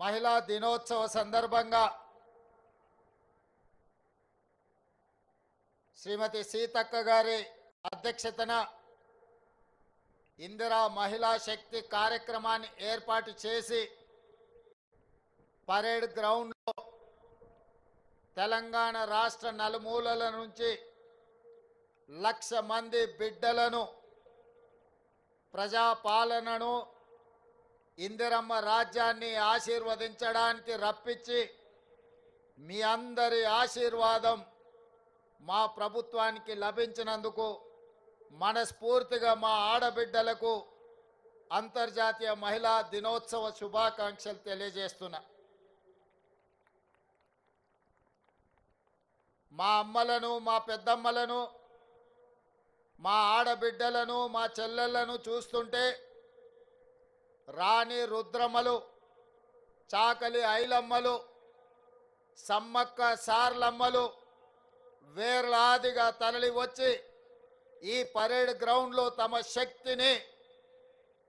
మహిళా దినోత్సవ సందర్భంగా శ్రీమతి సీతక్క గారి అధ్యక్షతన ఇందిరా మహిళా శక్తి కార్యక్రమాన్ని ఏర్పాటు చేసి పరేడ్ గ్రౌండ్లో తెలంగాణ రాష్ట్ర నలుమూలల నుంచి 1,00,000 మంది బిడ్డలను ప్రజాపాలనను ఇందిరమ్మ రాజ్యాన్ని ఆశీర్వదించడానికి రప్పించి మీ అందరి ఆశీర్వాదం మా ప్రభుత్వానికి లభించినందుకు మనస్ఫూర్తిగా మా ఆడబిడ్డలకు అంతర్జాతీయ మహిళా దినోత్సవ శుభాకాంక్షలు తెలియజేస్తున్నా. మా అమ్మలను, మా పెద్దమ్మలను, మా ఆడబిడ్డలను, మా చెల్లెళ్లను చూస్తుంటే రాణి రుద్రమ్మలు, చాకలి ఐలమ్మలు, సమ్మక్క సార్లమ్మలు వేలాదిగా తరలి వచ్చి ఈ పరేడ్ గ్రౌండ్లో తమ శక్తిని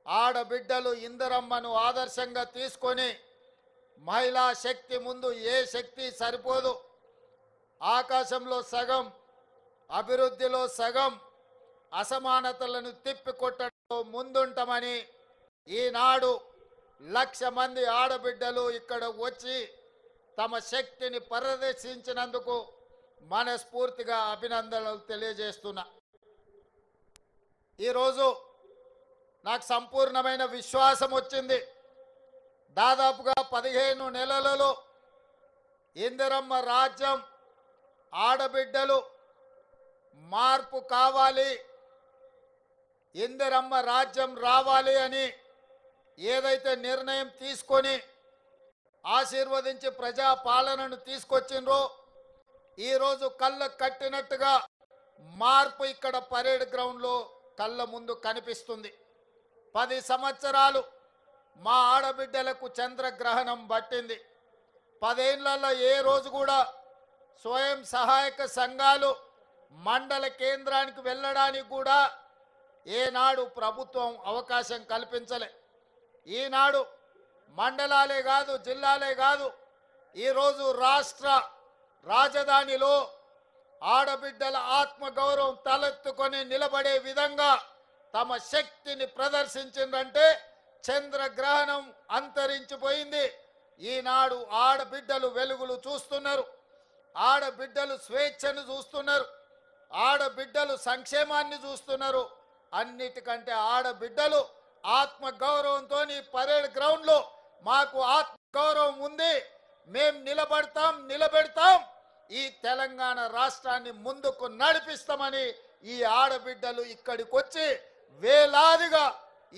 ఆడబిడ్డలు ఇందిరమ్మను ఆదర్శంగా తీసుకొని మహిళా శక్తి ముందు ఏ శక్తి సరిపోదు, ఆకాశంలో సగం, అభివృద్ధిలో సగం, అసమానతలను తిప్పికొట్టడంలో ముందుంటామని ఈనాడు 1,00,000 మంది ఆడబిడ్డలు ఇక్కడ వచ్చి తమ శక్తిని ప్రదర్శించినందుకు మనస్ఫూర్తిగా అభినందనలు తెలియజేస్తున్నా. ఈరోజు నాకు సంపూర్ణమైన విశ్వాసం వచ్చింది. దాదాపుగా 15 నెలలలో ఇందిరమ్మ రాజ్యం ఆడబిడ్డలు మార్పు కావాలి, ఇందిరమ్మ రాజ్యం రావాలి అని ఏదైతే నిర్ణయం తీసుకొని ఆశీర్వదించి ప్రజా పాలనను తీసుకొచ్చిండ్రో ఈరోజు కళ్ళ కట్టినట్టుగా మార్పు ఇక్కడ పరేడ్ గ్రౌండ్లో కళ్ళ ముందు కనిపిస్తుంది. 10 సంవత్సరాలు మా ఆడబిడ్డలకు చంద్రగ్రహణం పట్టింది. 10 ఏళ్లలో ఏ రోజు కూడా స్వయం సహాయక సంఘాలు మండల కేంద్రానికి వెళ్ళడానికి కూడా ఏనాడు ప్రభుత్వం అవకాశం కల్పించలే. ఈనాడు మండలాలే కాదు, జిల్లాలే కాదు, ఈరోజు రాష్ట్ర రాజధానిలో ఆడబిడ్డల ఆత్మగౌరవం తలెత్తుకొని నిలబడే విధంగా తమ శక్తిని ప్రదర్శించిందంటే చంద్రగ్రహణం అంతరించిపోయింది. ఈనాడు ఆడబిడ్డలు వెలుగులు చూస్తున్నారు, ఆడబిడ్డలు స్వేచ్ఛను చూస్తున్నారు, ఆడబిడ్డలు సంక్షేమాన్ని చూస్తున్నారు. అన్నిటికంటే ఆడబిడ్డలు ఆత్మగౌరవంతో పరేడ్ గ్రౌండ్లో మాకు ఆత్మగౌరవం ఉంది, మేం నిలబెడతాం, ఈ తెలంగాణ రాష్ట్రాన్ని ముందుకు నడిపిస్తామని ఈ ఆడబిడ్డలు ఇక్కడికి వచ్చి వేలాదిగా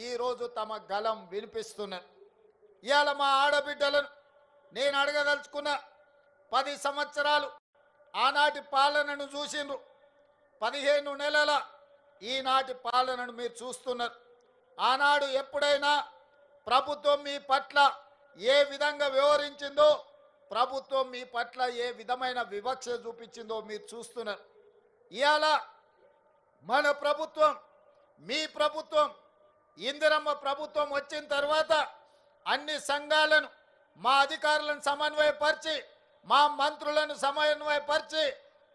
ఈరోజు తమ గలం వినిపిస్తున్నారు. ఇవాళ మా ఆడబిడ్డలను నేను అడగదలుచుకున్న 10 సంవత్సరాలు ఆనాటి పాలనను చూసిండ్రు, 15 నెలల ఈనాటి పాలనను మీరు చూస్తున్నారు. ఆనాడు ఎప్పుడైనా ప్రభుత్వం మీ పట్ల ఏ విధంగా వ్యవహరించిందో, ప్రభుత్వం మీ పట్ల ఏ విధమైన వివక్ష చూపించిందో మీరు చూస్తున్నారు. ఇవాళ మన ప్రభుత్వం, మీ ప్రభుత్వం, ఇందిరమ్మ ప్రభుత్వం వచ్చిన తర్వాత అన్ని సంఘాలను, మా అధికారులను సమన్వయపరిచి, మా మంత్రులను సమన్వయపరిచి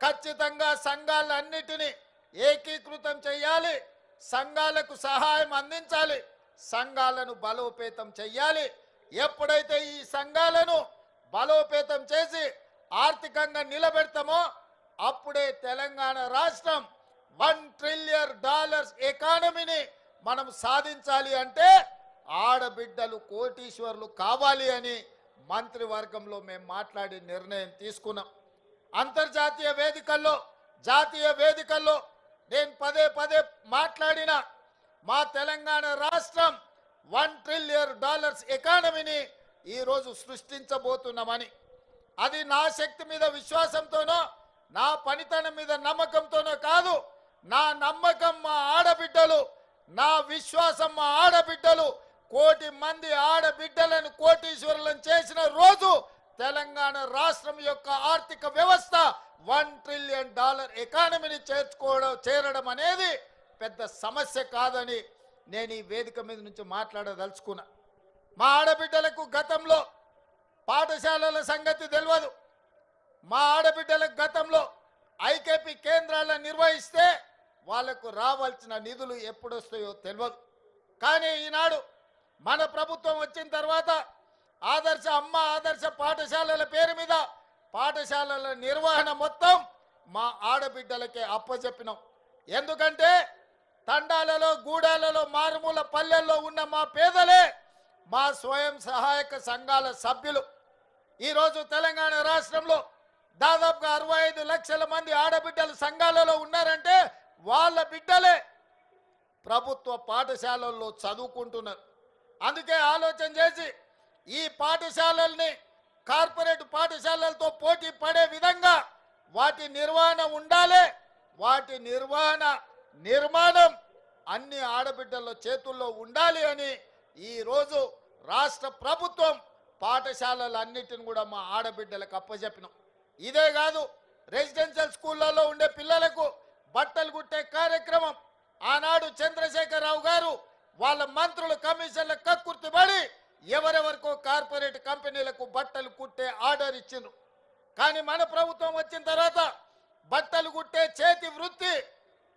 ఖచ్చితంగా సంఘాలన్నిటినీ ఏకీకృతం చేయాలి, సంఘాలకు సహాయం అందించాలి, సంఘాలను బలోపేతం చేయాలి. ఎప్పుడైతే ఈ సంఘాలను బలోపేతం చేసి ఆర్థికంగా నిలబెడతామో అప్పుడే తెలంగాణ రాష్ట్రం $1 ట్రిలియన్ ఎకానమీని మనం సాధించాలి. అంటే ఆడబిడ్డలు కోటీశ్వర్లు కావాలి అని మంత్రివర్గంలో మేము మాట్లాడి నిర్ణయం తీసుకున్నాం. అంతర్జాతీయ వేదికల్లో, జాతీయ వేదికల్లో నేను పదే మాట్లాడిన మా తెలంగాణ రాష్ట్రం $1 ట్రిలియన్ ఎకానమీని ఈరోజు సృష్టించబోతున్నామని. అది నా శక్తి మీద విశ్వాసంతోనో, నా పనితనం మీద నమ్మకంతోనో కాదు. నా నమ్మకం మా ఆడబిడ్డలు, నా విశ్వాసం మా ఆడబిడ్డలు 1 కోటి మంది ఆడబిడ్డలను కోటీశ్వరులను చేసిన రోజు తెలంగాణ రాష్ట్రం యొక్క ఆర్థిక వ్యవస్థ $1 ట్రిలియన్ ఎకానమీని చేరడం అనేది పెద్ద సమస్య కాదని నేను ఈ వేదిక మీద నుంచి మాట్లాడదలుచుకున్నా. మా ఆడబిడ్డలకు గతంలో పాఠశాలల సంగతి తెలియదు. మా ఆడబిడ్డలకు గతంలో ఐకేపీ కేంద్రాలను నిర్వహిస్తే వాళ్లకు రావాల్సిన నిధులు ఎప్పుడు వస్తాయో తెలియదు. కానీ ఈనాడు మన ప్రభుత్వం వచ్చిన తర్వాత ఆదర్శ అమ్మ ఆదర్శ పాఠశాలల పేరు మీద పాఠశాలల నిర్వహణ మొత్తం మా ఆడబిడ్డలకే అప్పచెప్పినాం. ఎందుకంటే తండాలలో గూడాలలో మారుమూల పల్లెల్లో ఉన్న మా పేదలే మా స్వయం సహాయక సంఘాల సభ్యులు. ఈరోజు తెలంగాణ రాష్ట్రంలో దాదాపుగా 65 లక్షల మంది ఆడబిడ్డలు సంఘాలలో ఉన్నారంటే వాళ్ళ బిడ్డలే ప్రభుత్వ పాఠశాలల్లో చదువుకుంటున్నారు. అందుకే ఆలోచన చేసి ఈ పాఠశాలల్ని కార్పొరేట్ పాఠశాలలతో పోటీ పడే విధంగా వాటి నిర్వహణ ఉండాలి. వాటి నిర్మాణం అన్ని ఆడబిడ్డల చేతుల్లో ఉండాలి అని ఈరోజు రాష్ట్ర ప్రభుత్వం పాఠశాలలన్నిటిని కూడా మా ఆడబిడ్డలకు అప్పచెప్పినాం. ఇదే కాదు, రెసిడెన్షియల్ స్కూళ్ళల్లో ఉండే పిల్లలకు బట్టలు కుట్టే కార్యక్రమం ఆనాడు చంద్రశేఖరరావు గారు వాళ్ళ మంత్రులు కమిషన్ల కక్కుర్తిపడి ఎవరెవరికో కార్పొరేట్ కంపెనీలకు బట్టలు కుట్టే ఆర్డర్ ఇచ్చిండ్రు. కానీ మన ప్రభుత్వం వచ్చిన తర్వాత బట్టలు కుట్టే చేతి వృత్తి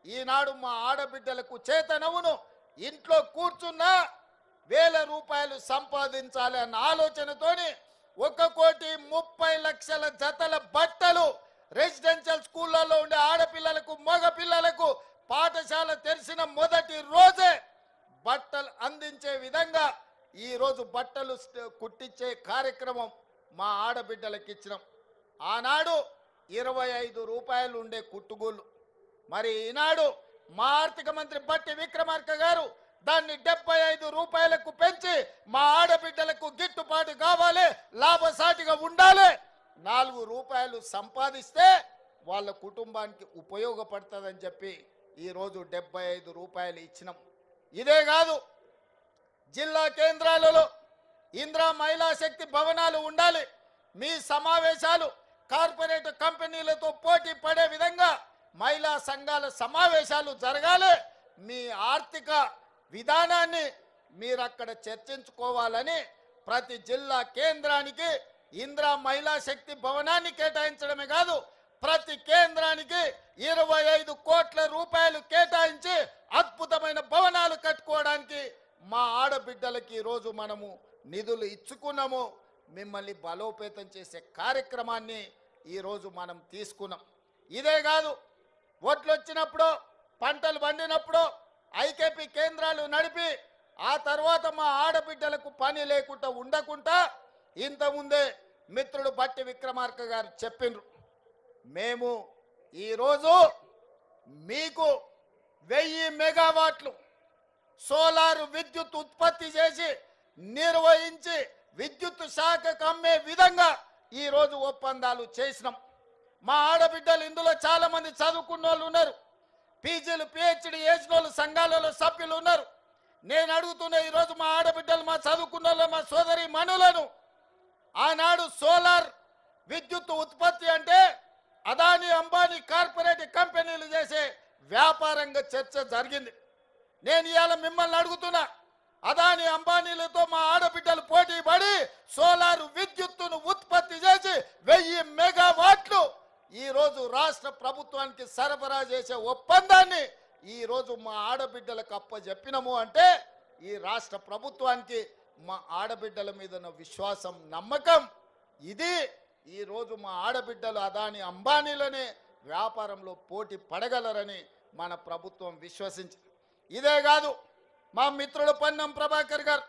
ఈనాడు మా ఆడబిడ్డలకు చేతనవును. ఇంట్లో కూర్చున్నా ₹1000 సంపాదించాలి అన్న ఆలోచనతోని 1,30,00,000 జతల బట్టలు రెసిడెన్షియల్ స్కూళ్ళల్లో ఉండే ఆడపిల్లలకు మగ పిల్లలకు పాఠశాల తెరిచిన మొదటి రోజే బట్టలు అందించే విధంగా ఈరోజు బట్టలు కుట్టించే కార్యక్రమం మా ఆడబిడ్డలకు ఇచ్చినాం. ఆనాడు ₹25 ఉండే కుట్టుగూళ్ళు, మరి ఈనాడు మా ఆర్థిక మంత్రి బట్టి విక్రమార్క గారు దాన్ని ₹75 పెంచి మా ఆడబిడ్డలకు గిట్టుబాటు కావాలి, లాభసాటిగా ఉండాలి, ₹4 సంపాదిస్తే వాళ్ళ కుటుంబానికి ఉపయోగపడుతుందని చెప్పి ఈరోజు ₹75 ఇచ్చినాం. ఇదే కాదు, జిల్లా కేంద్రాలలో ఇందిరా మహిళా శక్తి భవనాలు ఉండాలి. మీ సమావేశాలు కార్పొరేట్ కంపెనీలతో పోటీ పడే విధంగా మహిళా సంఘాల సమావేశాలు జరగాలి. మీ ఆర్థిక విధానాన్ని మీరు అక్కడ చర్చించుకోవాలని ప్రతి జిల్లా కేంద్రానికి ఇందిరా మహిళా శక్తి భవనాన్ని కేటాయించడమే కాదు, ప్రతి కేంద్రానికి ₹25 కోట్ల కేటాయించి అద్భుతమైన భవనాలు కట్టుకోవడానికి మా ఆడబిడ్డలకి ఈరోజు మనము నిధులు ఇచ్చుకున్నాము. మిమ్మల్ని బలోపేతం చేసే కార్యక్రమాన్ని ఈరోజు మనం తీసుకున్నాం. ఇదే కాదు, ఓట్లు వచ్చినప్పుడు పంటలు పండినప్పుడు ఐకేపీ కేంద్రాలు నడిపి ఆ తర్వాత మా ఆడబిడ్డలకు పని లేకుండా ఉండకుండా ఇంతకుముందే మిత్రుడు బట్టి విక్రమార్క గారు చెప్పిండ్రు, మేము ఈరోజు మీకు 1000 మెగావాట్లు సోలార్ విద్యుత్ ఉత్పత్తి చేసి నిర్వహించి విద్యుత్ శాఖకు అమ్మే విధంగా ఈరోజు ఒప్పందాలు చేసినాం. మా ఆడబిడ్డలు ఇందులో చాలా మంది చదువుకున్న వాళ్ళు ఉన్నారు, పీజీలు పిహెచ్డి చేసిన వాళ్ళు సంఘాలలో సభ్యులు ఉన్నారు. నేను అడుగుతున్న ఈరోజు మా ఆడబిడ్డలు, మా చదువుకున్న వాళ్ళు, మా సోదరి మనులను ఆనాడు సోలార్ విద్యుత్ ఉత్పత్తి అంటే అదానీ అంబానీ కార్పొరేట్ కంపెనీలు చేసే వ్యాపారంగా చర్చ జరిగింది. నేను ఇవాళ మిమ్మల్ని అడుగుతున్నా, అదానీ అంబానీలతో మా ఆడబిడ్డలు పోటీ పడి సోలార్ విద్యుత్తును ఉత్పత్తి చేసి 1000 మెగావాట్లు ఈరోజు రాష్ట్ర ప్రభుత్వానికి సరఫరా చేసే ఒప్పందాన్ని ఈరోజు మా ఆడబిడ్డలకు అప్పచెప్పినాము అంటే ఈ రాష్ట్ర ప్రభుత్వానికి మా ఆడబిడ్డల మీద ఉన్న విశ్వాసం, నమ్మకం. ఇది ఈరోజు మా ఆడబిడ్డలు అదానీ అంబానీలనే వ్యాపారంలో పోటీ పడగలరని మన ప్రభుత్వం విశ్వసించి, ఇదే కాదు మా మిత్రుడు పొన్నం ప్రభాకర్ గారు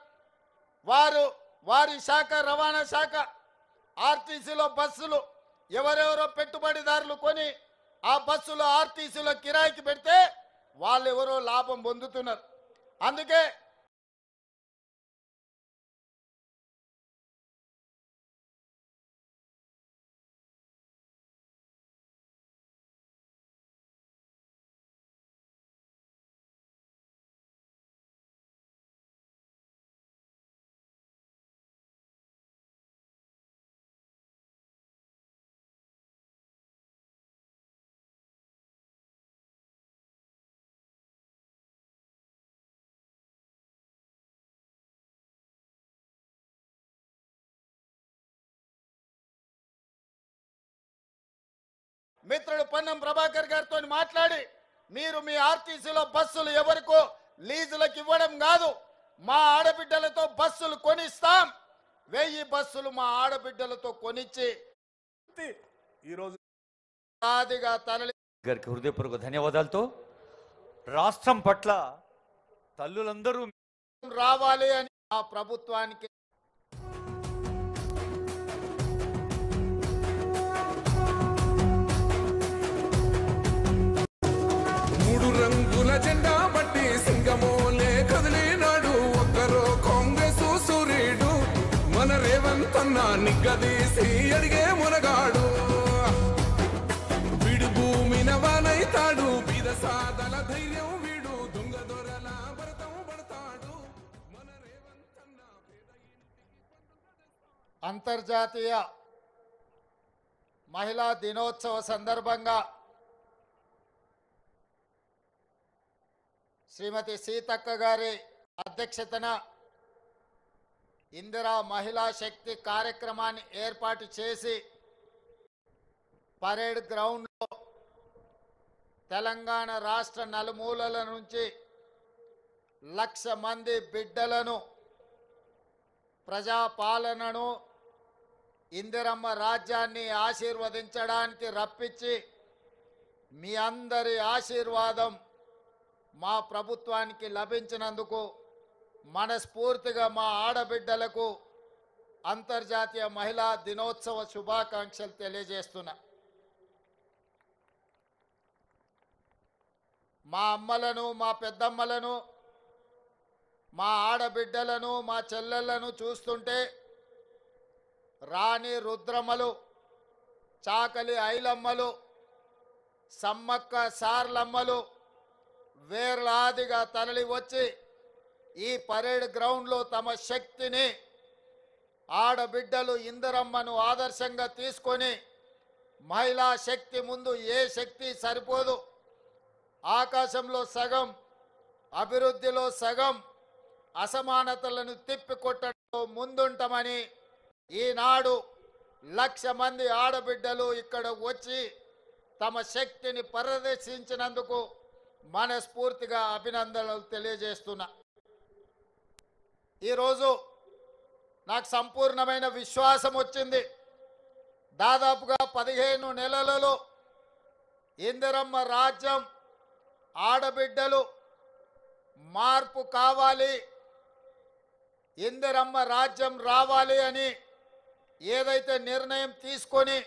వారి శాఖ రవాణా శాఖ ఆర్టీసీలో బస్సులు ఎవరెవరో పెట్టుబడిదారులు కొని ఆ బస్సులు ఆర్టీసీలో కిరాయికి పెడితే వాళ్ళు ఎవరో లాభం పొందుతున్నారు. అందుకే మిత్రుడు పొన్నం ప్రభాకర్ గారితో మాట్లాడి మీరు మీ ఆర్టీసీలో బస్సులు ఎవరికో లీజులకు ఇవ్వడం కాదు, మా ఆడబిడ్డలతో బస్సులు కొనిస్తాం, 1000 బస్సులు మా ఆడబిడ్డలతో కొనిచ్చి ఈరోజు ఆదిగా తరలి గారికి హృదయపూర్వక ధన్యవాదాలతో రాష్ట్రం పట్ల తల్లులందరూ రావాలి అని ఆ ప్రభుత్వానికి మూడు రంగుల జెండా బట్టి సింగమోలే కదిలినాడు ఒక్కరో కాంగ్రెస్ సూర్యుడు మన రేవంత్ అన్న నిగ్గదీసి అడిగే మునగాడు వీడు భూమిన వానైతాడు బీద సాదల ధైర్యం వీడు దొంగ దొరల భరతం పడతాడు మన రేవంత్ అన్న అంతర్జాతీయ మహిళా దినోత్సవ సందర్భంగా శ్రీమతి సీతక్క గారి అధ్యక్షతన ఇందిరా మహిళా శక్తి కార్యక్రమాన్ని ఏర్పాటు చేసి పరేడ్ గ్రౌండ్లో తెలంగాణ రాష్ట్ర నలుమూలల నుంచి 1,00,000 మంది బిడ్డలను ప్రజాపాలనను ఇందిరమ్మ రాజ్యాన్ని ఆశీర్వదించడానికి రప్పించి మీ అందరి ఆశీర్వాదం మా ప్రభుత్వానికి లభించినందుకు మనస్ఫూర్తిగా మా ఆడబిడ్డలకు అంతర్జాతీయ మహిళా దినోత్సవ శుభాకాంక్షలు తెలియజేస్తున్నా. మా అమ్మలను, మా పెద్దమ్మలను, మా ఆడబిడ్డలను, మా చెల్లెళ్లను చూస్తుంటే రాణి రుద్రమ్మలు, చాకలి ఐలమ్మలు, సమ్మక్క సార్లమ్మలు వేలాదిగా తరలి వచ్చి ఈ పరేడ్ గ్రౌండ్లో తమ శక్తిని ఆడబిడ్డలు ఇందిరమ్మను ఆదర్శంగా తీసుకొని మహిళా శక్తి ముందు ఏ శక్తి సరిపోదు, ఆకాశంలో సగం, అభివృద్ధిలో సగం, అసమానతలను తిప్పికొట్టడంలో ముందుంటామని ఈనాడు 1,00,000 మంది ఆడబిడ్డలు ఇక్కడ వచ్చి తమ శక్తిని ప్రదర్శించినందుకు మనస్ఫూర్తిగా అభినందనలు తెలియజేస్తున్నా. ఈరోజు నాకు సంపూర్ణమైన విశ్వాసం వచ్చింది. దాదాపుగా 15 నెలలలో ఇందిరమ్మ రాజ్యం ఆడబిడ్డలు మార్పు కావాలి, ఇందిరమ్మ రాజ్యం రావాలి అని ఏదైతే నిర్ణయం తీసుకొని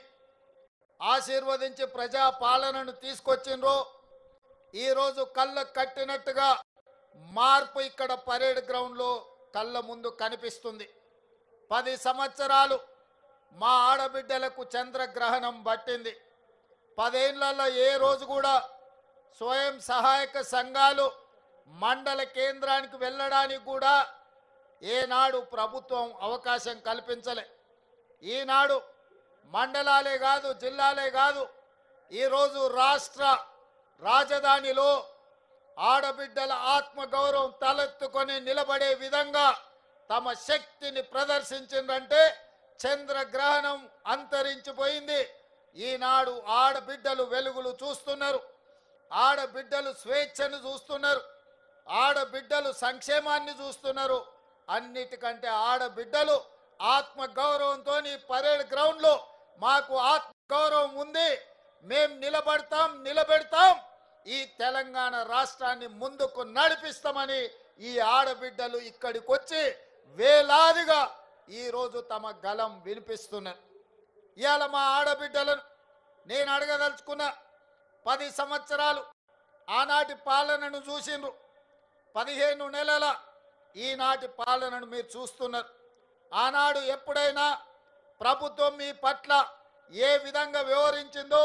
ఆశీర్వదించి ప్రజా పాలనను తీసుకొచ్చిండ్రో ఈరోజు కళ్ళ కట్టినట్టుగా మార్పు ఇక్కడ పరేడ్ గ్రౌండ్లో కళ్ళ ముందు కనిపిస్తుంది. 10 సంవత్సరాలు మా ఆడబిడ్డలకు చంద్రగ్రహణం పట్టింది. 10 ఏళ్లలో ఏ రోజు కూడా స్వయం సహాయక సంఘాలు మండల కేంద్రానికి వెళ్ళడానికి కూడా ఏనాడు ప్రభుత్వం అవకాశం కల్పించలే. ఈనాడు మండలాలే కాదు, జిల్లాలే కాదు, ఈరోజు రాష్ట్ర రాజధానిలో ఆడబిడ్డల ఆత్మగౌరవం తలెత్తుకొని నిలబడే విధంగా తమ శక్తిని ప్రదర్శించిందంటే చంద్రగ్రహణం అంతరించిపోయింది. ఈనాడు ఆడబిడ్డలు వెలుగులు చూస్తున్నారు, ఆడబిడ్డలు స్వేచ్ఛను చూస్తున్నారు, ఆడబిడ్డలు సంక్షేమాన్ని చూస్తున్నారు. అన్నిటికంటే ఆడబిడ్డలు ఆత్మగౌరవంతో పరేడ్ గ్రౌండ్లో మాకు ఆత్మగౌరవం ఉంది, మేం నిలబెడతాం, ఈ తెలంగాణ రాష్ట్రాన్ని ముందుకు నడిపిస్తామని ఈ ఆడబిడ్డలు ఇక్కడికి వచ్చి వేలాదిగా ఈరోజు తమ గలం వినిపిస్తున్నారు. ఇవాళ మా ఆడబిడ్డలను నేను అడగదలుచుకున్న 10 సంవత్సరాలు ఆనాటి పాలనను చూసిండ్రు, 15 నెలల ఈనాటి పాలనను మీరు చూస్తున్నారు. ఆనాడు ఎప్పుడైనా ప్రభుత్వం మీ పట్ల ఏ విధంగా వ్యవహరించిందో,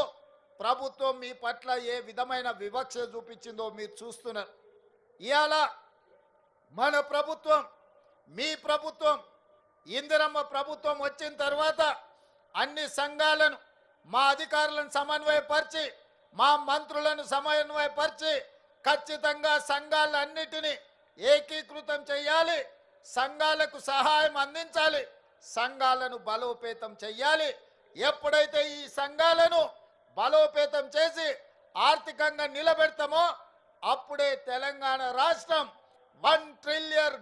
ప్రభుత్వం మీ పట్ల ఏ విధమైన వివక్ష చూపించిందో మీరు చూస్తున్నారు. ఇవాళ మన ప్రభుత్వం, మీ ప్రభుత్వం, ఇందిరమ్మ ప్రభుత్వం వచ్చిన తర్వాత అన్ని సంఘాలను, మా అధికారులను సమన్వయపరిచి, మా మంత్రులను సమన్వయపరిచి ఖచ్చితంగా సంఘాలన్నిటినీ ఏకీకృతం చేయాలి, సంఘాలకు సహాయం అందించాలి, సంఘాలను బలోపేతం చేయాలి. ఎప్పుడైతే ఈ సంఘాలను బలోపేతం చేసి ఆర్థికంగా నిలబెడతామో అప్పుడే తెలంగాణ రాష్ట్రం $1 ట్రిలియన్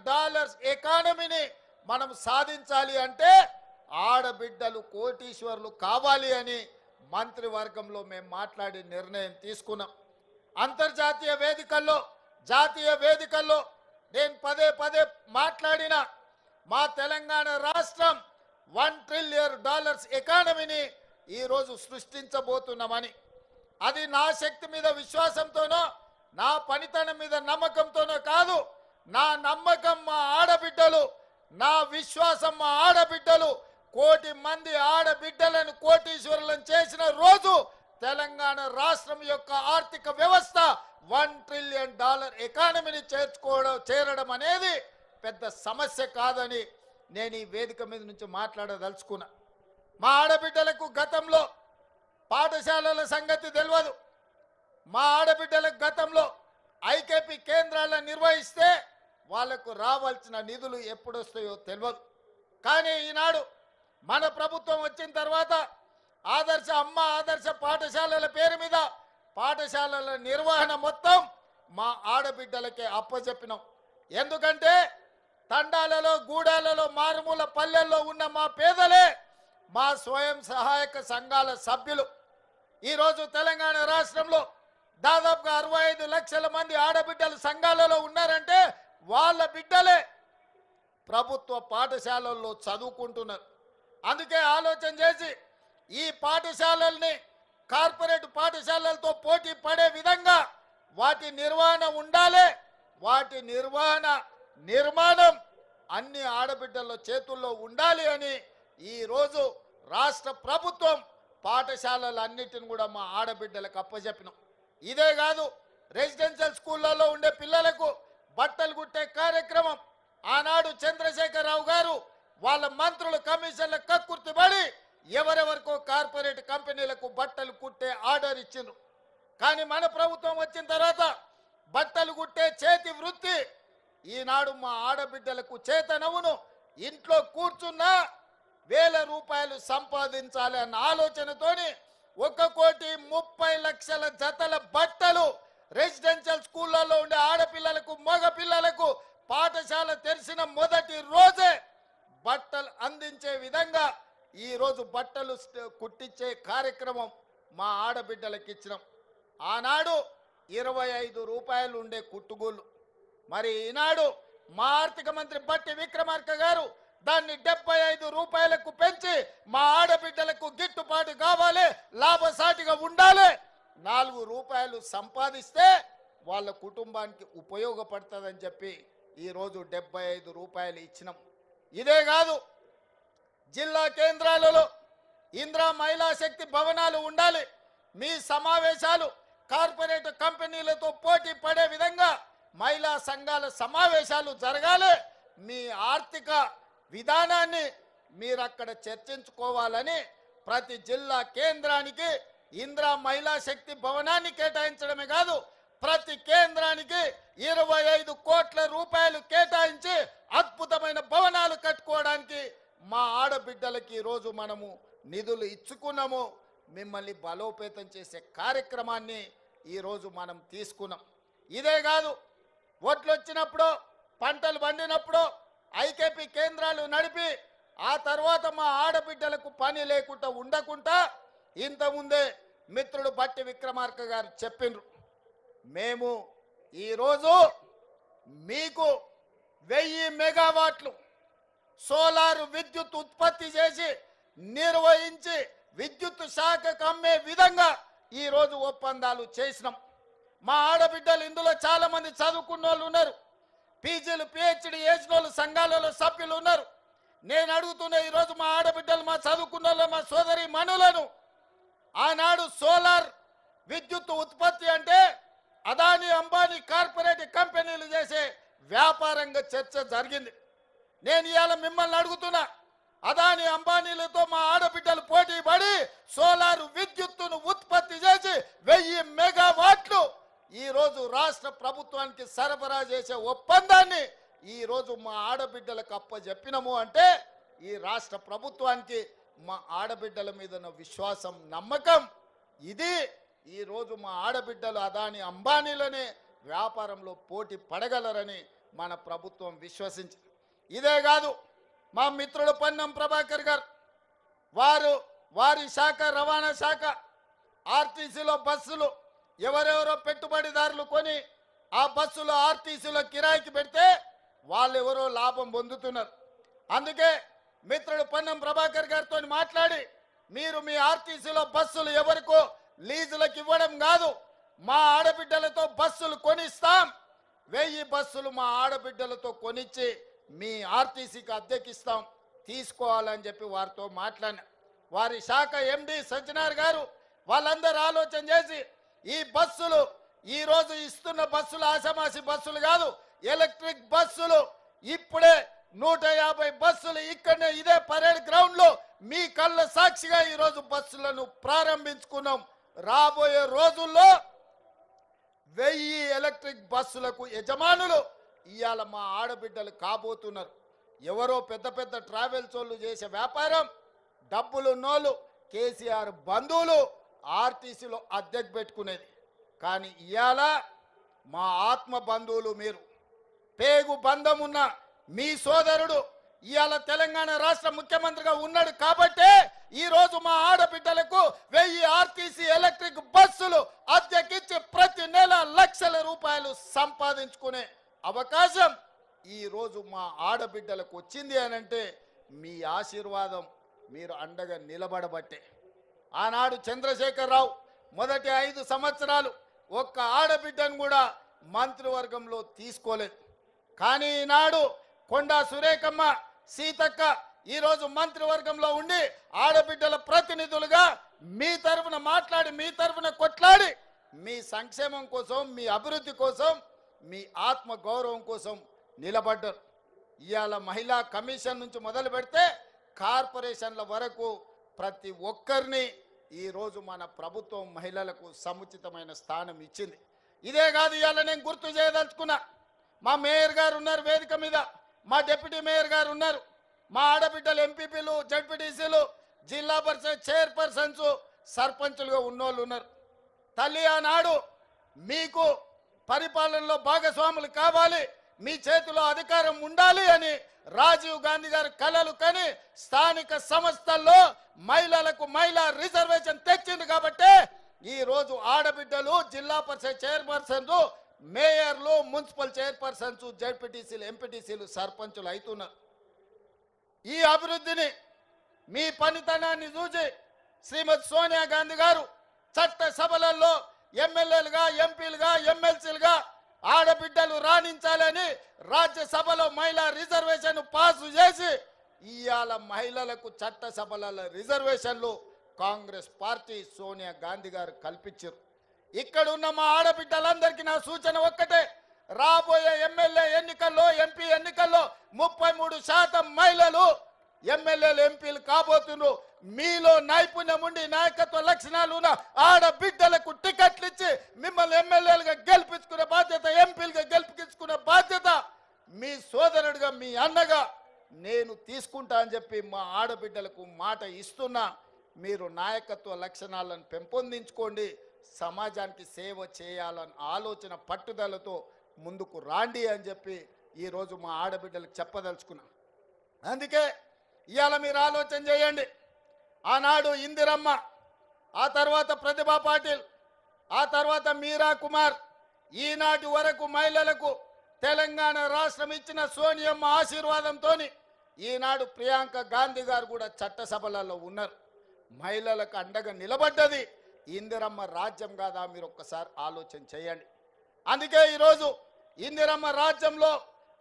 ఎకానమీని మనం సాధించాలి అంటే ఆడబిడ్డలు కోటీశ్వర్లు కావాలి అని మంత్రివర్గంలో మేము మాట్లాడి నిర్ణయం తీసుకున్నాం. అంతర్జాతీయ వేదికల్లో జాతీయ వేదికల్లో నేను పదే పదే మాట్లాడిన మా తెలంగాణ రాష్ట్రం $1 ట్రిలియన్ ఎకానమీని ఈరోజు సృష్టించబోతున్నామని. అది నా శక్తి మీద విశ్వాసంతోనో నా పనితనం మీద నమ్మకంతోనో కాదు. నా నమ్మకం మా ఆడబిడ్డలు, నా విశ్వాసం మా ఆడబిడ్డలు. 1 కోటి మంది ఆడబిడ్డలను కోటీశ్వరులను చేసిన రోజు తెలంగాణ రాష్ట్రం యొక్క ఆర్థిక వ్యవస్థ $1 ట్రిలియన్ ఎకానమీని చేరడం అనేది పెద్ద సమస్య కాదని నేను ఈ వేదిక మీద నుంచి మాట్లాడదలుచుకున్నా. మా ఆడబిడ్డలకు గతంలో పాఠశాలల సంగతి తెలియదు. మా ఆడబిడ్డలకు గతంలో ఐకేపీ కేంద్రాలను నిర్వహిస్తే వాళ్లకు రావాల్సిన నిధులు ఎప్పుడు వస్తాయో తెలియదు. కానీ ఈనాడు మన ప్రభుత్వం వచ్చిన తర్వాత ఆదర్శ పాఠశాలల పేరు మీద పాఠశాలల నిర్వహణ మొత్తం మా ఆడబిడ్డలకే అప్పచెప్పినాం. ఎందుకంటే తండాలలో గూడాలలో మారుమూల పల్లెల్లో ఉన్న మా పేదలే మా స్వయం సహాయక సంఘాల సభ్యులు. ఈరోజు తెలంగాణ రాష్ట్రంలో దాదాపుగా 65 లక్షల మంది ఆడబిడ్డలు సంఘాలలో ఉన్నారంటే వాళ్ళ బిడ్డలే ప్రభుత్వ పాఠశాలల్లో చదువుకుంటున్నారు. అందుకే ఆలోచన చేసి ఈ పాఠశాలల్ని కార్పొరేట్ పాఠశాలలతో పోటీ పడే విధంగా వాటి నిర్వహణ ఉండాలి. వాటి నిర్మాణం అన్ని ఆడబిడ్డల చేతుల్లో ఉండాలి అని ఈరోజు రాష్ట్ర ప్రభుత్వం పాఠశాలలన్నిటిని కూడా మా ఆడబిడ్డలకు అప్పచెప్పినాం. ఇదే కాదు, రెసిడెన్షియల్ స్కూళ్ళలో ఉండే పిల్లలకు బట్టలు కుట్టే కార్యక్రమం ఆనాడు చంద్రశేఖరరావు గారు వాళ్ళ మంత్రుల కమిషన్ల కక్కుర్తిపడి ఎవరెవరికో కార్పొరేట్ కంపెనీలకు బట్టలు కుట్టే ఆర్డర్ ఇచ్చిండ్రు. కానీ మన ప్రభుత్వం వచ్చిన తర్వాత బట్టలు కుట్టే చేతి వృత్తి ఈనాడు మా ఆడబిడ్డలకు చేతనవును. ఇంట్లో కూర్చున్నా ₹1000 సంపాదించాలి అన్న ఆలోచనతోని 1,30,00,000 జతల బట్టలు రెసిడెన్షియల్ స్కూళ్ళలో ఉండే ఆడపిల్లలకు మగ పిల్లలకు పాఠశాల తెరిచిన మొదటి రోజే బట్టలు అందించే విధంగా ఈరోజు బట్టలు కుట్టించే కార్యక్రమం మా ఆడబిడ్డలకు ఇచ్చినాం. ఆనాడు ₹25 ఉండే కుట్టుగోళ్ళు, మరి ఈనాడు మా ఆర్థిక మంత్రి బట్టి విక్రమార్క గారు దాన్ని ₹75 పెంచి మా ఆడబిడ్డలకు గిట్టుబాటు కావాలి, లాభసాటిగా ఉండాలి. ₹4 సంపాదిస్తే వాళ్ళ కుటుంబానికి ఉపయోగపడుతుందని చెప్పి ఈరోజు ₹75 ఇచ్చినాం. ఇదే కాదు, జిల్లా కేంద్రాలలో ఇందిరా మహిళా శక్తి భవనాలు ఉండాలి. మీ సమావేశాలు కార్పొరేట్ కంపెనీలతో పోటీ పడే విధంగా మహిళా సంఘాల సమావేశాలు జరగాలి. మీ ఆర్థిక విధానాన్ని మీరు అక్కడ చర్చించుకోవాలని ప్రతి జిల్లా కేంద్రానికి ఇందిరా మహిళా శక్తి భవనాన్ని కేటాయించడమే కాదు, ప్రతి కేంద్రానికి ₹25 కోట్ల కేటాయించి అద్భుతమైన భవనాలు కట్టుకోవడానికి మా ఆడబిడ్డలకి ఈరోజు మనము నిధులు ఇచ్చుకున్నాము. మిమ్మల్ని బలోపేతం చేసే కార్యక్రమాన్ని ఈరోజు మనం తీసుకున్నాం. ఇదే కాదు, ఓట్లు వచ్చినప్పుడు పంటలు పండినప్పుడు ఐకేపీ కేంద్రాలు నడిపి ఆ తర్వాత మా ఆడబిడ్డలకు పని లేకుండా ఉండకుండా ఇంతకుముందే మిత్రుడు బట్టి విక్రమార్క గారు చెప్పిండ్రు, మేము ఈరోజు మీకు 1000 మెగావాట్లు సోలార్ విద్యుత్ ఉత్పత్తి చేసి నిర్వహించి విద్యుత్ శాఖకు అమ్మే విధంగా ఈరోజు ఒప్పందాలు చేసినాం. మా ఆడబిడ్డలు ఇందులో చాలా మంది చదువుకున్న వాళ్ళు ఉన్నారు, పీజీలు పిహెచ్డి చేసిన వాళ్ళు సంఘాలలో సభ్యులు ఉన్నారు. నేను అడుగుతున్న ఈరోజు మా ఆడబిడ్డలు, మా చదువుకున్న వాళ్ళు, మా సోదరి మనులను, ఆనాడు సోలార్ విద్యుత్ ఉత్పత్తి అంటే అదానీ అంబానీ కార్పొరేట్ కంపెనీలు చేసే వ్యాపారంగా చర్చ జరిగింది. నేను ఇవాళ మిమ్మల్ని అడుగుతున్నా, అదానీ అంబానీలతో మా ఆడబిడ్డలు పోటీ పడి సోలార్ విద్యుత్తును ఉత్పత్తి చేసి 1000 మెగావాట్లు ఈరోజు రాష్ట్ర ప్రభుత్వానికి సరఫరా చేసే ఒప్పందాన్ని ఈరోజు మా ఆడబిడ్డలకు అప్పచెప్పినము అంటే ఈ రాష్ట్ర ప్రభుత్వానికి మా ఆడబిడ్డల మీద ఉన్న విశ్వాసం, నమ్మకం ఇది ఈరోజు మా ఆడబిడ్డలు అదాని అంబానీలనే వ్యాపారంలో పోటీ పడగలరని మన ప్రభుత్వం విశ్వసించి, ఇదే కాదు మా మిత్రుడు పొన్నం ప్రభాకర్ గారు వారి శాఖ రవాణా శాఖ ఆర్టీసీలో బస్సులు ఎవరెవరో పెట్టుబడిదారులు కొని ఆ బస్సులు ఆర్టీసీలో కిరాయికి పెడితే వాళ్ళెవరో లాభం పొందుతున్నారు. అందుకే మిత్రుడు పొన్నం ప్రభాకర్ గారితో మాట్లాడి, మీరు మీ ఆర్టీసీలో బస్సులు ఎవరికో లీజులకు ఇవ్వడం కాదు, మా ఆడబిడ్డలతో బస్సులు కొనిస్తాం, 1000 బస్సులు మా ఆడబిడ్డలతో కొనిచ్చి మీ ఆర్టీసీకి అద్దెకిస్తాం, తీసుకోవాలని చెప్పి వారితో మాట్లాడిన వారి శాఖ ఎండి సజ్జనార్ గారు వాళ్ళందరూ ఆలోచన చేసి ఈ బస్సులు ఈరోజు ఇస్తున్న బస్సులు ఆషామాషి బస్సులు కాదు, ఎలక్ట్రిక్ బస్సులు ఇప్పుడే 150 బస్సులు ఇక్కడనే ఇదే పరేడ్ గ్రౌండ్ లో మీ కళ్ళ సాక్షిగా ఈరోజు బస్సులను ప్రారంభించుకున్నాం. రాబోయే రోజుల్లో 1000 ఎలక్ట్రిక్ బస్సులకు యజమానులు ఇవాళ మా ఆడబిడ్డలు కాబోతున్నారు. ఎవరో పెద్ద పెద్ద ట్రావెల్స్ వాళ్ళు చేసే వ్యాపారం, డబ్బులున్నోళ్ళు కేసీఆర్ బంధువులు ఆర్టీసీలో అద్దెకు పెట్టుకునేది. కానీ ఇవాళ మా ఆత్మ బంధువులు మీరు, పేగు బంధం ఉన్న మీ సోదరుడు ఇవాళ తెలంగాణ రాష్ట్ర ముఖ్యమంత్రిగా ఉన్నాడు కాబట్టే ఈరోజు మా ఆడబిడ్డలకు 1000 ఆర్టీసీ ఎలక్ట్రిక్ బస్సులు అద్దెకిచ్చి ప్రతి నెల లక్షల రూపాయలు సంపాదించుకునే అవకాశం ఈరోజు మా ఆడబిడ్డలకు వచ్చింది అనంటే మీ ఆశీర్వాదం, మీరు అండగా నిలబడబట్టే. ఆనాడు చంద్రశేఖరరావు మొదటి 5 సంవత్సరాలు ఒక్క ఆడబిడ్డను కూడా మంత్రివర్గంలో తీసుకోలేదు. కానీ ఈనాడు కొండా సురేఖమ్మ, సీతక్క ఈరోజు మంత్రివర్గంలో ఉండి ఆడబిడ్డల ప్రతినిధులుగా మీ తరఫున మాట్లాడి, మీ తరఫున కొట్లాడి, మీ సంక్షేమం కోసం, మీ అభివృద్ధి కోసం, మీ ఆత్మ గౌరవం కోసం నిలబడ్డారు. ఇవాళ మహిళా కమిషన్ నుంచి మొదలు పెడితే కార్పొరేషన్ల వరకు ప్రతి ఒక్కరిని ఈరోజు మన ప్రభుత్వం మహిళలకు సముచితమైన స్థానం ఇచ్చింది. ఇదే కాదు, ఇవాళ నేను గుర్తు చేయదలుచుకున్నా, మా మేయర్ గారు ఉన్నారు వేదిక మీద, మా డిప్యూటీ మేయర్ గారు ఉన్నారు, మా ఆడబిడ్డలు ఎంపీపీలు, జడ్పీటీసీలు, జిల్లా పరిషత్ చైర్పర్సన్స్, సర్పంచులుగా ఉన్నోళ్ళు ఉన్నారు. తల్లి ఆనాడు మీకు పరిపాలనలో భాగస్వాములు కావాలి, మీ చేతిలో అధికారం ఉండాలి అని రాజీవ్ గాంధీ గారు కలలు కని స్థానిక సంస్థల్లో మహిళలకు మహిళా రిజర్వేషన్ తెచ్చింది కాబట్టి ఈరోజు ఆడబిడ్డలు జిల్లా పరిషత్ చైర్పర్సన్స్, మేయర్లు, మున్సిపల్ చైర్పర్సన్స్, జడ్పీటీసీలు, ఎంపీటీసీలు, సర్పంచులు అవుతున్నారు. ఈ అభివృద్ధిని, మీ పనితనాన్ని చూసి శ్రీమతి సోనియా గాంధీ గారు చట్ట సభలలో ఎమ్మెల్యేలుగా, ఎంపీలుగా, ఎమ్మెల్సీలుగా ఆడబిడ్డలు రాణించాలని రాజ్యసభలో మహిళా రిజర్వేషన్ పాసు చేసి ఇవాళ మహిళలకు చట్టసభలలో రిజర్వేషన్లు కాంగ్రెస్ పార్టీ సోనియా గాంధీ గారు కల్పించారు. ఇక్కడ ఉన్న మా ఆడబిడ్డలందరికీ నా సూచన ఒక్కటే, రాబోయే ఎమ్మెల్యే ఎన్నికల్లో, ఎంపీ ఎన్నికల్లో 33% మహిళలు ఎమ్మెల్యేలు, ఎంపీలు కాబోతున్నారు. మీలో నైపుణ్యం ఉండి నాయకత్వ లక్షణాలు ఉన్న ఆడబిడ్డలకు టికెట్లు ఇచ్చి మిమ్మల్ని ఎమ్మెల్యేలుగా గెలిపించుకునే బాధ్యత, ఎంపీలుగా గెలిపించుకునే బాధ్యత మీ సోదరుడిగా, మీ అన్నగా నేను తీసుకుంటా అని చెప్పి మా ఆడబిడ్డలకు మాట ఇస్తున్నా. మీరు నాయకత్వ లక్షణాలను పెంపొందించుకోండి, సమాజానికి సేవ చేయాలని ఆలోచన పట్టుదలతో ముందుకు రాండి అని చెప్పి ఈరోజు మా ఆడబిడ్డలకు చెప్పదలుచుకున్నా. అందుకే ఇవాళ మీరు ఆలోచన చేయండి. ఆనాడు ఇందిరమ్మ, ఆ తర్వాత ప్రతిభా పాటిల్, ఆ తర్వాత మీరా కుమార్, ఈనాటి వరకు మహిళలకు తెలంగాణ రాష్ట్రం ఇచ్చిన సోనియమ్మ ఆశీర్వాదంతో ఈనాడు ప్రియాంక గాంధీ గారు కూడా చట్టసభలలో ఉన్నారు. మహిళలకు అండగా నిలబడ్డది ఇందిరమ్మ రాజ్యం కాదా? మీరు ఒక్కసారి ఆలోచన చేయండి. అందుకే ఈరోజు ఇందిరమ్మ రాజ్యంలో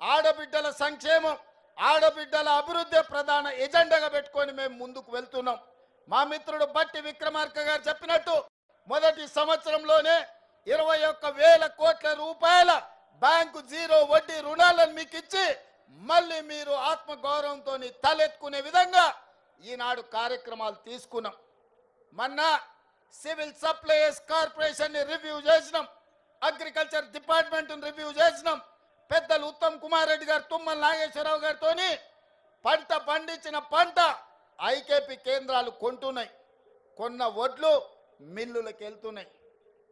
ఆడబిడ్డల సంక్షేమం, ఆడబిడ్డల అభివృద్ధి ప్రధాన ఎజెండాగా పెట్టుకొని మేము ముందుకు వెళ్తున్నాం. మా మిత్రుడు బట్టి విక్రమార్క గారు చెప్పినట్టు మొదటి సంవత్సరంలోనే 21,000 కోట్ల రూపాయల బ్యాంకు జీరో వడ్డీ రుణాలను మీకు ఇచ్చి మళ్ళీ మీరు ఆత్మగౌరవంతో తలెత్తుకునే విధంగా ఈనాడు కార్యక్రమాలు తీసుకున్నాం. మొన్న సివిల్ సప్లైస్ కార్పొరేషన్ రివ్యూ చేసినాం, అగ్రికల్చర్ డిపార్ట్మెంట్ రివ్యూ చేసినాం. పెద్దలు ఉత్తమ్ కుమార్ రెడ్డి గారు, తుమ్మల నాగేశ్వరరావు గారితో పంట పండించిన పంట ఐకేపీ కేంద్రాలు కొంటున్నాయి. కొన్న వడ్లు మిల్లులకు వెళ్తున్నాయి.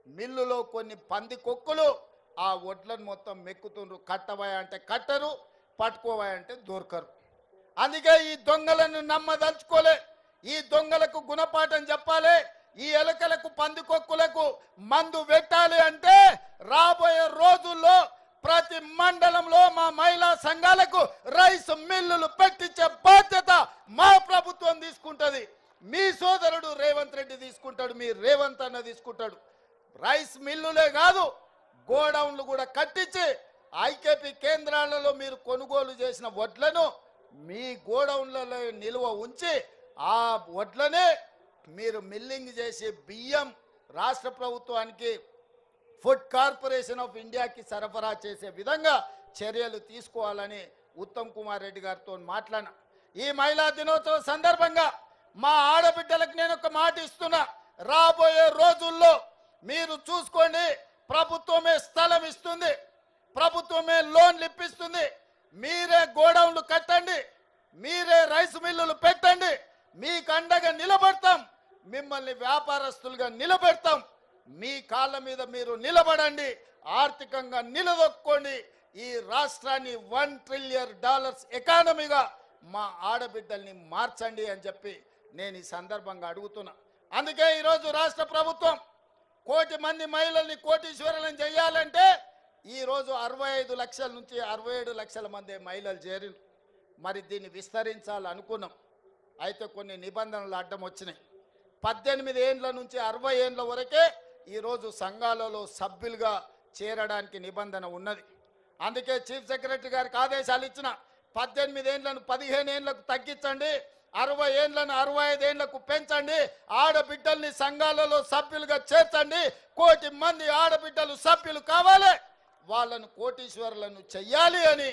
మిల్లులో కొన్ని పంది కొక్కులు ఆ వడ్లను మొత్తం మెక్కుతుండ్రు. కట్టబోయా అంటే కట్టరు, పట్టుకోబోయా అంటే దొరకరు. అందుకే ఈ దొంగలను నమ్మదలుచుకోలే. ఈ దొంగలకు గుణపాఠం చెప్పాలి. ఈ ఎలకలకు పందికొక్కులకు మందు పెట్టాలి అంటే రాబోయే రోజుల్లో ప్రతి మండలంలో మా మహిళా సంఘాలకు రైస్ మిల్లులు పెట్టించే బాధ్యత మా ప్రభుత్వం తీసుకుంటది. మీ సోదరుడు రేవంత్ రెడ్డి తీసుకుంటాడు, మీ రేవంత్ అన్న తీసుకుంటాడు. రైస్ మిల్లులే కాదు, గోడౌన్లు కూడా కట్టించి ఐకేపీ కేంద్రాలలో మీరు కొనుగోలు చేసిన వడ్లను మీ గోడౌన్లలో నిల్వ ఉంచి ఆ వడ్లనే మీరు మిల్లింగ్ చేసి బియ్యం రాష్ట్ర ప్రభుత్వానికి ఫుడ్ కార్పొరేషన్ ఆఫ్ ఇండియాకి సరఫరా చేసే విధంగా చర్యలు తీసుకోవాలని ఉత్తమ్ కుమార్ రెడ్డి గారితో మాట్లాడినా. ఈ మహిళా దినోత్సవం సందర్భంగా మా ఆడబిడ్డలకు నేను ఒక మాట ఇస్తున్నా. రాబోయే రోజుల్లో మీరు చూసుకోండి, ప్రభుత్వమే స్థలం ఇస్తుంది, ప్రభుత్వమే లోన్లు ఇప్పిస్తుంది. మీరే గోడౌన్లు కట్టండి, మీరే రైస్ మిల్లులు పెట్టండి. మీకు అండగా నిలబడతాం, మిమ్మల్ని వ్యాపారస్తులుగా నిలబెడతాం. మీ కాళ్ళ మీద మీరు నిలబడండి, ఆర్థికంగా నిలదొక్కోండి. ఈ రాష్ట్రాన్ని $1 ట్రిలియన్ ఎకానమీగా మా ఆడబిడ్డల్ని మార్చండి అని చెప్పి నేను ఈ సందర్భంగా అడుగుతున్నా. అందుకే ఈరోజు రాష్ట్ర ప్రభుత్వం 1 కోటి మంది మహిళల్ని కోటీశ్వరులను చేయాలంటే ఈరోజు 65 లక్షల నుంచి 67 లక్షల మంది మహిళలు చేరిన. మరి దీన్ని విస్తరించాలనుకున్నాం. అయితే కొన్ని నిబంధనలు అడ్డం వచ్చినాయి. 18 ఏండ్ల నుంచి 60 ఏండ్ల వరకే ఈరోజు సంఘాలలో సభ్యులుగా చేరడానికి నిబంధన ఉన్నది. అందుకే చీఫ్ సెక్రటరీ గారికి ఆదేశాలు ఇచ్చిన 18 ఏండ్లను 15 ఏండ్లకు తగ్గించండి, 60 ఏండ్లను 65 ఏండ్లకు పెంచండి, ఆడబిడ్డల్ని సంఘాలలో సభ్యులుగా చేర్చండి. 1 కోటి మంది ఆడబిడ్డలు సభ్యులు కావాలి, వాళ్ళను కోటీశ్వరులను చెయ్యాలి అని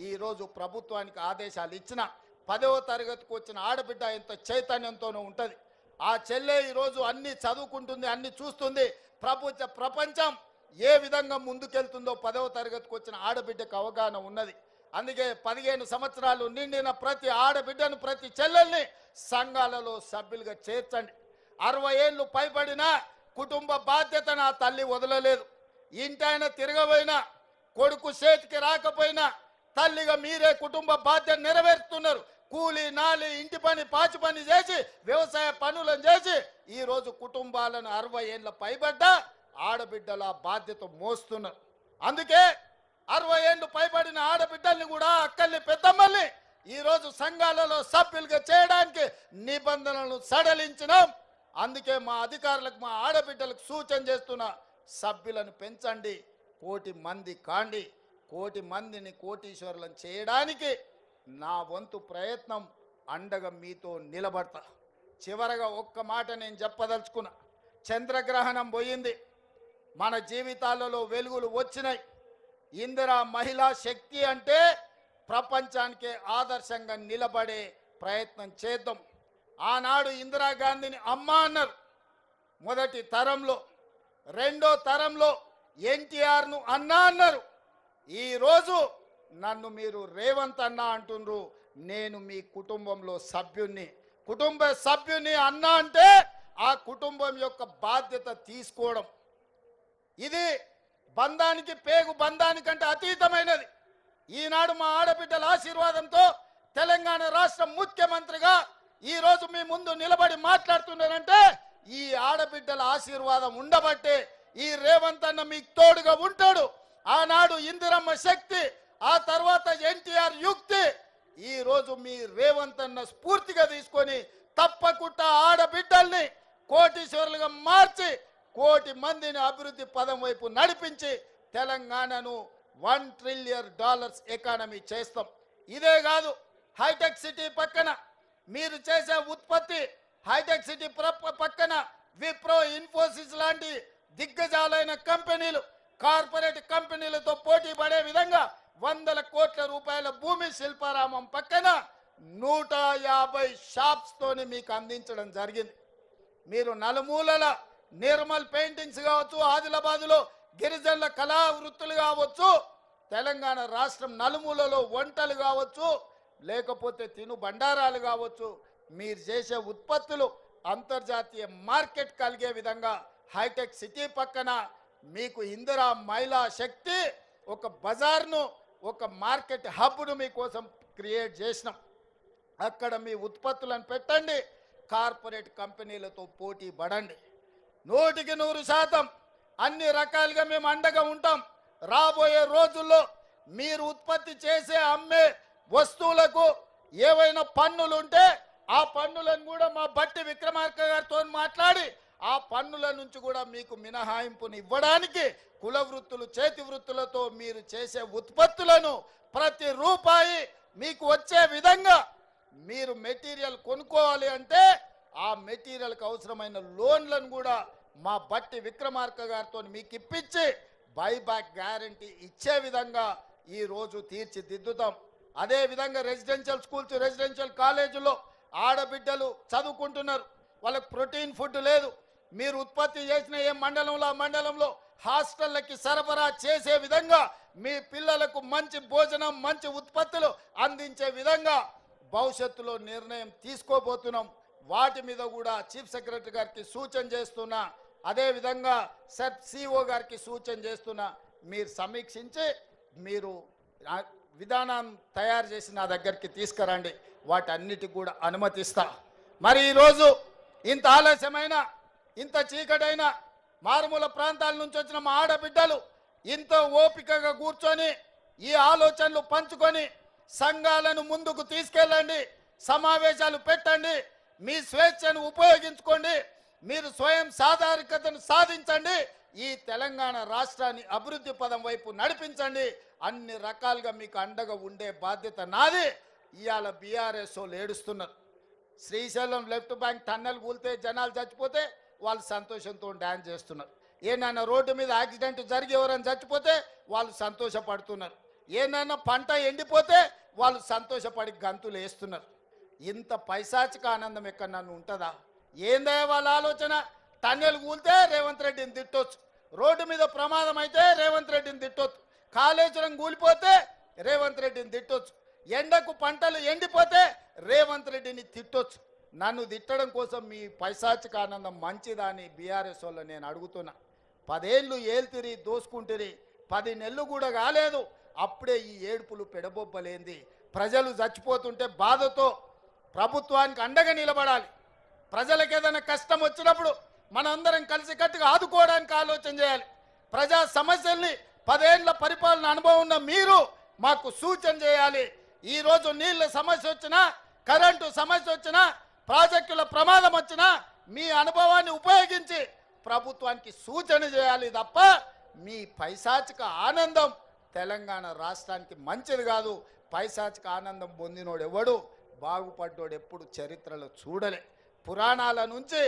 ఈరోజు ప్రభుత్వానికి ఆదేశాలు ఇచ్చిన. 10వ తరగతికి వచ్చిన ఆడబిడ్డ ఎంత చైతన్యంతోనూ ఉంటుంది. ఆ చెల్లె ఈరోజు అన్ని చదువుకుంటుంది, అన్ని చూస్తుంది. ప్రపంచం ఏ విధంగా ముందుకెళ్తుందో 10వ తరగతికి వచ్చిన ఆడబిడ్డకు అవగాహన ఉన్నది. అందుకే 15 సంవత్సరాలు నిండిన ప్రతి ఆడబిడ్డను, ప్రతి చెల్లెల్ని సంఘాలలో సభ్యులుగా చేర్చండి. 60 ఏళ్ళు పైబడిన కుటుంబ బాధ్యతను ఆ తల్లి వదలలేదు. ఇంటైనా తిరగబోయినా, కొడుకు చేతికి రాకపోయినా తల్లిగా మీరే కుటుంబ బాధ్యత నెరవేరుస్తున్నారు. కూలి నాలి ఇంటి పని పాచి పని చేసి వ్యవసాయ పనులను చేసి ఈరోజు కుటుంబాలను 60 ఏళ్ళ పైబడ్డ ఆడబిడ్డల బాధ్యత మోస్తున్నారు. అందుకే 60 ఏళ్ళు పైబడిన ఆడబిడ్డల్ని కూడా, అక్కల్ని పెద్దమ్మల్ని ఈరోజు సంఘాలలో సభ్యులుగా చేయడానికి నిబంధనలను సడలించినాం. అందుకే మా అధికారులకు, మా ఆడబిడ్డలకు సూచన చేస్తున్న సభ్యులను పెంచండి, 1 కోటి మంది కాండి. 1 కోటి మందిని కోటీశ్వరులను చేయడానికి నా వంతు ప్రయత్నం, అండగా మీతో నిలబడతా. చివరగా ఒక్క మాట నేను చెప్పదలుచుకున్నా. చంద్రగ్రహణం పోయింది, మన జీవితాలలో వెలుగులు వచ్చినాయి. ఇందిరా మహిళా శక్తి అంటే ప్రపంచానికే ఆదర్శంగా నిలబడే ప్రయత్నం చేద్దాం. ఆనాడు ఇందిరాగాంధీని అమ్మ అన్నారు మొదటి తరంలో, రెండో తరంలో ఎన్టీఆర్ను అన్నా అన్నారు. ఈరోజు నన్ను మీరు రేవంత్ అన్న అంటుండ్రు. నేను మీ కుటుంబంలో సభ్యుణ్ణి, కుటుంబ సభ్యుని అన్న అంటే ఆ కుటుంబం యొక్క బాధ్యత తీసుకోవడం. ఇది బంధానికి, పేగు బంధానికంటే అతీతమైనది. ఈనాడు మా ఆడబిడ్డల ఆశీర్వాదంతో తెలంగాణ రాష్ట్ర ముఖ్యమంత్రిగా ఈరోజు మీ ముందు నిలబడి మాట్లాడుతున్నారంటే ఈ ఆడబిడ్డల ఆశీర్వాదం ఉండబట్టే ఈ రేవంత్ అన్న మీకు తోడుగా ఉంటాడు. ఆనాడు ఇందిరమ్మ శక్తి, ఆ తర్వాత ఎన్టీఆర్ యుక్తి, ఈరోజు మీ రేవంత్ అన్న స్ఫూర్తిగా తీసుకొని తప్పకుండా ఆడబిడ్డల్ని కోటీశ్వరులుగా మార్చి 1 కోటి మందిని అభివృద్ధి పదం వైపు నడిపించి తెలంగాణను $1 ట్రిలియన్ ఎకానమీ చేస్తాం. ఇదే కాదు, హైటెక్ సిటీ పక్కన మీరు చేసే ఉత్పత్తి, హైటెక్ సిటీ పక్కన విప్రో, ఇన్ఫోసిస్ లాంటి దిగ్గజాలైన కంపెనీలు, కార్పొరేట్ కంపెనీలతో పోటీ పడే విధంగా 100 కోట్ల రూపాయల భూమి శిల్పారామం పక్కన 150 షాప్స్ తోని మీకు అందించడం జరిగింది. మీరు నలుమూలల నిర్మల్ పెయింటింగ్స్ కావచ్చు, ఆదిలాబాద్లో గిరిజనుల కళా వృత్తులు కావచ్చు, తెలంగాణ రాష్ట్రం నలుమూలలో వంటలు కావచ్చు, లేకపోతే తిను బండారాలు కావచ్చు, మీరు చేసే ఉత్పత్తులు అంతర్జాతీయ మార్కెట్ కలిగే విధంగా హైటెక్ సిటీ పక్కన మీకు ఇందిరా మహిళా శక్తి ఒక బజార్ను ఒక మార్కెట్ హబ్ను మీకోసం క్రియేట్ చేసినాం. అక్కడ మీ ఉత్పత్తులను పెట్టండి, కార్పొరేట్ కంపెనీలతో పోటీ పడండి. 100% అన్ని రకాలుగా మేము అండగా ఉంటాం. రాబోయే రోజుల్లో మీరు ఉత్పత్తి చేసే అమ్మే వస్తువులకు ఏవైనా పన్నులు ఉంటే ఆ పన్నులను కూడా మా బట్టి విక్రమార్క గారితో మాట్లాడి ఆ పన్నుల నుంచి కూడా మీకు మినహాయింపుని ఇవ్వడానికి కుల వృత్తులు చేతి వృత్తులతో మీరు చేసే ఉత్పత్తులను ప్రతి రూపాయి మీకు వచ్చే విధంగా మీరు మెటీరియల్ కొనుక్కోవాలి అంటే ఆ మెటీరియల్కి అవసరమైన లోన్లను కూడా మా బట్టి విక్రమార్క గారితో మీకు ఇప్పించి బైబ్యాక్ గ్యారంటీ ఇచ్చే విధంగా ఈరోజు తీర్చిదిద్దుతాం. అదేవిధంగా రెసిడెన్షియల్ స్కూల్స్ రెసిడెన్షియల్ కాలేజీలో ఆడబిడ్డలు చదువుకుంటున్నారు, వాళ్ళకి ప్రోటీన్ ఫుడ్ లేదు. మీరు ఉత్పత్తి చేసిన ఏ మండలంలో ఆ మండలంలో హాస్టళ్ళకి సరఫరా చేసే విధంగా మీ పిల్లలకు మంచి భోజనం మంచి ఉత్పత్తులు అందించే విధంగా భవిష్యత్తులో నిర్ణయం తీసుకోబోతున్నాం. వాటి మీద కూడా చీఫ్ సెక్రటరీ గారికి సూచన చేస్తున్నా, అదేవిధంగా సిఓ గారికి సూచన చేస్తున్నా. మీరు సమీక్షించి మీరు విధానం తయారు చేసి నా దగ్గరికి తీసుకురండి, వాటన్నిటికి కూడా అనుమతిస్తా. మరి ఈరోజు ఇంత ఆలస్యమైన ఇంత చీకటైన మారుమూల ప్రాంతాల నుంచి వచ్చిన మా ఆడబిడ్డలు ఇంత ఓపికగా కూర్చొని ఈ ఆలోచనలు పంచుకొని సంఘాలను ముందుకు తీసుకెళ్ళండి, సమావేశాలు పెట్టండి, మీ స్వేచ్ఛను ఉపయోగించుకోండి, మీరు స్వయం సాధారికతను సాధించండి, ఈ తెలంగాణ రాష్ట్రాన్ని అభివృద్ధి పదం వైపు నడిపించండి. అన్ని రకాలుగా మీకు అండగా ఉండే బాధ్యత నాది. ఇవాళ బీఆర్ఎస్ వాళ్ళు ఏడుస్తున్నారు. శ్రీశైలం లెఫ్ట్ బ్యాంక్ టన్నెల్ కూలితే జనాలు చచ్చిపోతే వాళ్ళు సంతోషంతో డ్యాన్స్ చేస్తున్నారు. ఏనైనా రోడ్డు మీద యాక్సిడెంట్ జరిగి ఎవరైనా చచ్చిపోతే వాళ్ళు సంతోషపడుతున్నారు. ఏనైనా పంట ఎండిపోతే వాళ్ళు సంతోషపడి గంతులు వేస్తున్నారు. ఇంత పైశాచిక ఆనందం ఎక్కడ నన్ను ఉంటుందా? ఏందే వాళ్ళ ఆలోచన? టన్నెల్ కూలితే రేవంత్ రెడ్డిని తిట్టొచ్చు, రోడ్డు మీద ప్రమాదం అయితే రేవంత్ రెడ్డిని తిట్టొచ్చు, కాళేశ్వరం కూలిపోతే రేవంత్ రెడ్డిని తిట్టొచ్చు, ఎండకు పంటలు ఎండిపోతే రేవంత్ రెడ్డిని తిట్టొచ్చు. నన్ను తిట్టడం కోసం మీ పైశాచిక ఆనందం మంచిదా అని బీఆర్ఎస్ వాళ్ళు నేను అడుగుతున్నా. 10 ఏళ్ళు ఏల్తిరి దోసుకుంటురి, 10 నెలలు కూడా కాలేదు, అప్పుడే ఈ ఏడుపులు పెడబొబ్బలేంది? ప్రజలు చచ్చిపోతుంటే బాధతో ప్రభుత్వానికి అండగా నిలబడాలి. ప్రజలకు ఏదైనా కష్టం వచ్చినప్పుడు మనందరం కలిసికట్టుగా ఆదుకోవడానికి ఆలోచన చేయాలి. ప్రజా సమస్యల్ని 10 ఏళ్ల పరిపాలన అనుభవం ఉన్న మీరు మాకు సూచన చేయాలి. ఈరోజు నీళ్ళ సమస్య వచ్చినా, కరెంటు సమస్య వచ్చినా, ప్రాజెక్టుల ప్రమాదం వచ్చినా మీ అనుభవాన్ని ఉపయోగించి ప్రభుత్వానికి సూచన చేయాలి తప్ప మీ పైశాచిక ఆనందం తెలంగాణ రాష్ట్రానికి మంచిది కాదు. పైశాచిక ఆనందం పొందినోడు ఎవడు బాగుపడ్డోడు ఎప్పుడు చరిత్రలో చూడలే. పురాణాల నుంచి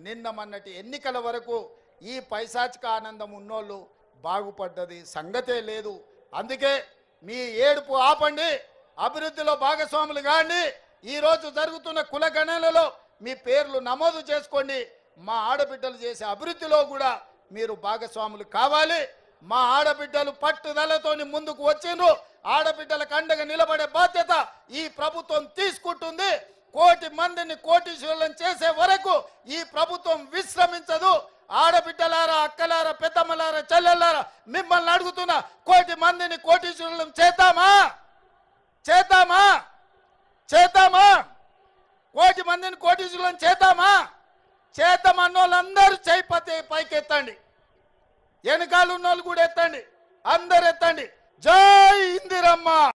నిన్న మొన్నటి ఎన్నికల వరకు ఈ పైశాచిక ఆనందం ఉన్నోళ్ళు బాగుపడ్డది సంగతే లేదు. అందుకే మీ ఏడుపు ఆపండి, అభివృద్ధిలో భాగస్వాములు కాండి. ఈరోజు జరుగుతున్న కుల గణనలో మీ పేర్లు నమోదు చేసుకోండి. మా ఆడబిడ్డలు చేసే అభివృద్ధిలో కూడా మీరు భాగస్వాములు కావాలి. మా ఆడబిడ్డలు పట్టుదలతోని ముందుకు వచ్చిండ్రు. ఆడబిడ్డలకు అండగా నిలబడే బాధ్యత ఈ ప్రభుత్వం తీసుకుంటుంది. 1 కోటి మందిని కోటీశ్వరులను చేసే వరకు ఈ ప్రభుత్వం విశ్రమించదు. ఆడబిడ్డలారా, అక్కలారా, పెద్దమ్మలారా, చెల్లెల్లారా, మిమ్మల్ని అడుగుతున్నా, 1 కోటి మందిని కోటీశ్వరులను చేద్దామా? చేద్దామా? చేద్దామా? 1 కోటి మందిని కోటీశ్వరులను చేద్దామా? చేద్దామన్న వాళ్ళందరూ చేయి పైకి ఎత్తండి, వెనకాల ఉన్న వాళ్ళు కూడా ఎత్తండి, అందరు ఎత్తండి. జై ఇందిరమ్మ.